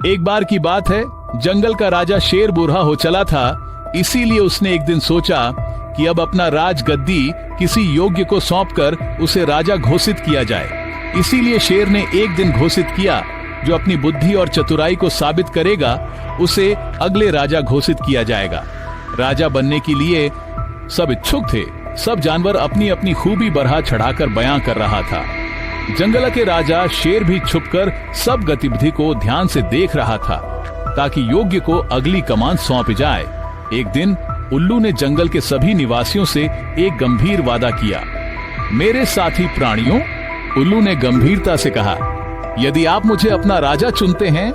एक बार की बात है, जंगल का राजा शेर बूढ़ा हो चला था। इसीलिए उसने एक दिन सोचा कि अब अपना राज गद्दी किसी योग्य को सौंपकर उसे राजा घोषित किया जाए। इसीलिए शेर ने एक दिन घोषित किया, जो अपनी बुद्धि और चतुराई को साबित करेगा उसे अगले राजा घोषित किया जाएगा। राजा बनने के लिए सब इच्छुक थे। सब जानवर अपनी अपनी खूबी बढ़ा चढ़ाकर बयां कर रहा था। जंगल के राजा शेर भी छुपकर सब गतिविधि को ध्यान से देख रहा था, ताकि योग्य को अगली कमान सौंप जाए। एक दिन उल्लू ने जंगल के सभी निवासियों से एक गंभीर वादा किया। मेरे साथी प्राणियों, उल्लू ने गंभीरता से कहा, यदि आप मुझे अपना राजा चुनते हैं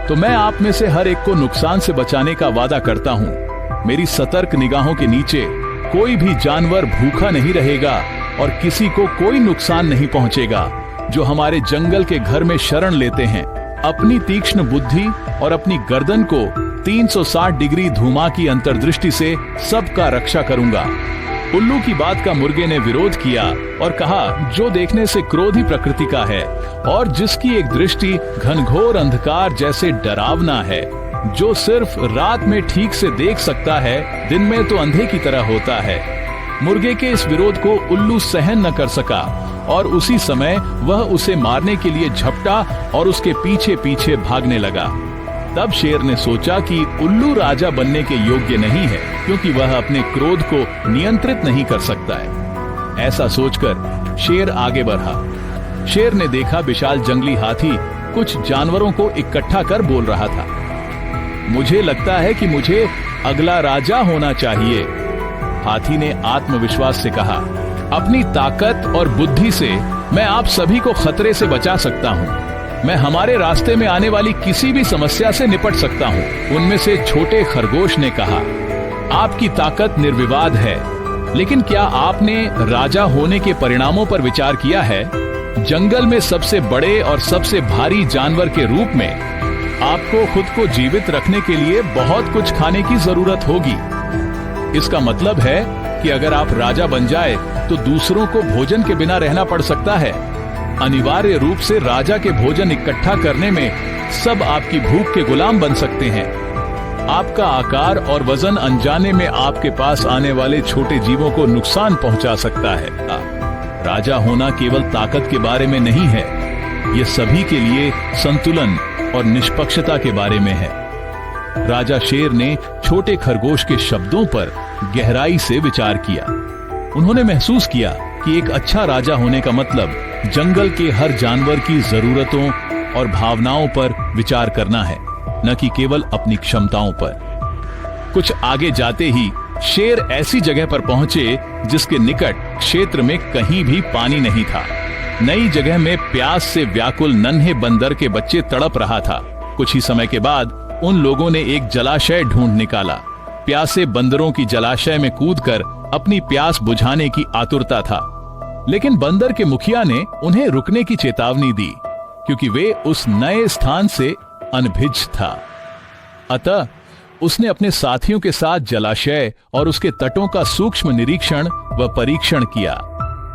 तो मैं आप में से हर एक को नुकसान से बचाने का वादा करता हूं। मेरी सतर्क निगाहों के नीचे कोई भी जानवर भूखा नहीं रहेगा और किसी को कोई नुकसान नहीं पहुंचेगा। जो हमारे जंगल के घर में शरण लेते हैं, अपनी तीक्ष्ण बुद्धि और अपनी गर्दन को 360 डिग्री धुआं की अंतर्दृष्टि से सबका रक्षा करूंगा। उल्लू की बात का मुर्गे ने विरोध किया और कहा, जो देखने से क्रोधी प्रकृति का है और जिसकी एक दृष्टि घनघोर अंधकार जैसे डरावना है, जो सिर्फ रात में ठीक से देख सकता है, दिन में तो अंधे की तरह होता है। मुर्गे के इस विरोध को उल्लू सहन न कर सका और उसी समय वह उसे मारने के लिए झपटा और उसके पीछे पीछे भागने लगा। तब शेर ने सोचा कि उल्लू राजा बनने के योग्य नहीं है, क्योंकि वह अपने क्रोध को नियंत्रित नहीं कर सकता है। ऐसा सोचकर शेर आगे बढ़ा। शेर ने देखा विशाल जंगली हाथी कुछ जानवरों को इकट्ठा कर बोल रहा था। मुझे लगता है कि मुझे अगला राजा होना चाहिए, हाथी ने आत्मविश्वास से कहा। अपनी ताकत और बुद्धि से मैं आप सभी को खतरे से बचा सकता हूँ। मैं हमारे रास्ते में आने वाली किसी भी समस्या से निपट सकता हूँ। उनमें से छोटे खरगोश ने कहा, आपकी ताकत निर्विवाद है, लेकिन क्या आपने राजा होने के परिणामों पर विचार किया है? जंगल में सबसे बड़े और सबसे भारी जानवर के रूप में आपको खुद को जीवित रखने के लिए बहुत कुछ खाने की जरूरत होगी। इसका मतलब है कि अगर आप राजा बन जाए तो दूसरों को भोजन के बिना रहना पड़ सकता है। अनिवार्य रूप से राजा के भोजन इकट्ठा करने में सब आपकी भूख के गुलाम बन सकते हैं। आपका आकार और वजन अनजाने में आपके पास आने वाले छोटे जीवों को नुकसान पहुंचा सकता है। राजा होना केवल ताकत के बारे में नहीं है, ये सभी के लिए संतुलन और निष्पक्षता के बारे में है। राजा शेर ने छोटे खरगोश के शब्दों पर गहराई से विचार किया। उन्होंने महसूस किया कि एक अच्छा राजा होने का मतलब जंगल के हर जानवर की जरूरतों और भावनाओं पर विचार करना है, न कि केवल अपनी क्षमताओं पर। कुछ आगे जाते ही शेर ऐसी जगह पर पहुंचे जिसके निकट क्षेत्र में कहीं भी पानी नहीं था। नई जगह में प्यास से व्याकुल नन्हे बंदर के बच्चे तड़प रहा था। कुछ ही समय के बाद उन लोगों ने एक जलाशय ढूंढ निकाला। प्यासे बंदरों की जलाशय में कूदकर अपनी प्यास बुझाने की आतुरता था, लेकिन बंदर के मुखिया ने उन्हें रुकने की चेतावनी दी, क्योंकि वे उस नए स्थान से अनभिज्ञ था। अतः उसने अपने साथियों के साथ जलाशय और उसके तटों का सूक्ष्म निरीक्षण व परीक्षण किया।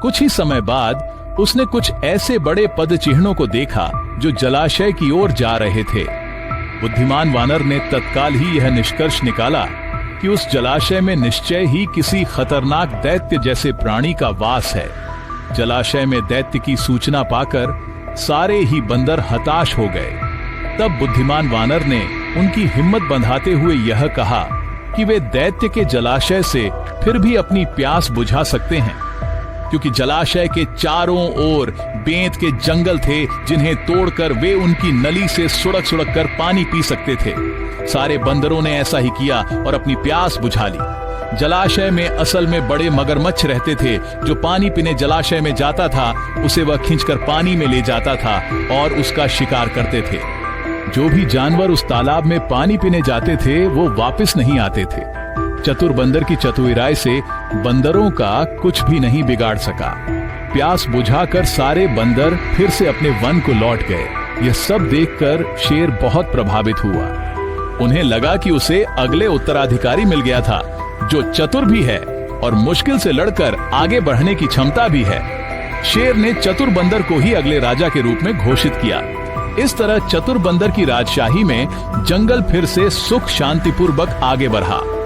कुछ ही समय बाद उसने कुछ ऐसे बड़े पद चिन्हों को देखा जो जलाशय की ओर जा रहे थे। बुद्धिमान वानर ने तत्काल ही यह निष्कर्ष निकाला कि उस जलाशय में निश्चय ही किसी खतरनाक दैत्य जैसे प्राणी का वास है। जलाशय में दैत्य की सूचना पाकर सारे ही बंदर हताश हो गए। तब बुद्धिमान वानर ने उनकी हिम्मत बंधाते हुए यह कहा कि वे दैत्य के जलाशय से फिर भी अपनी प्यास बुझा सकते हैं, क्योंकि जलाशय के चारों ओर बेंत के जंगल थे, जिन्हें तोड़कर वे उनकी नली से सुड़क सुड़क कर पानी पी सकते थे। सारे बंदरों ने ऐसा ही किया और अपनी प्यास बुझा ली। जलाशय में असल में बड़े मगरमच्छ रहते थे। जो पानी पीने जलाशय में जाता था, उसे वह खींचकर पानी में ले जाता था और उसका शिकार करते थे। जो भी जानवर उस तालाब में पानी पीने जाते थे, वो वापस नहीं आते थे। चतुर बंदर की चतुराई से बंदरों का कुछ भी नहीं बिगाड़ सका। प्यास बुझाकर सारे बंदर फिर से अपने वन को लौट गए। यह सब देखकर शेर बहुत प्रभावित हुआ। उन्हें लगा कि उसे अगले उत्तराधिकारी मिल गया था, जो चतुर भी है और मुश्किल से लड़कर आगे बढ़ने की क्षमता भी है। शेर ने चतुर बंदर को ही अगले राजा के रूप में घोषित किया। इस तरह चतुर बंदर की राजशाही में जंगल फिर से सुख शांतिपूर्वक आगे बढ़ा।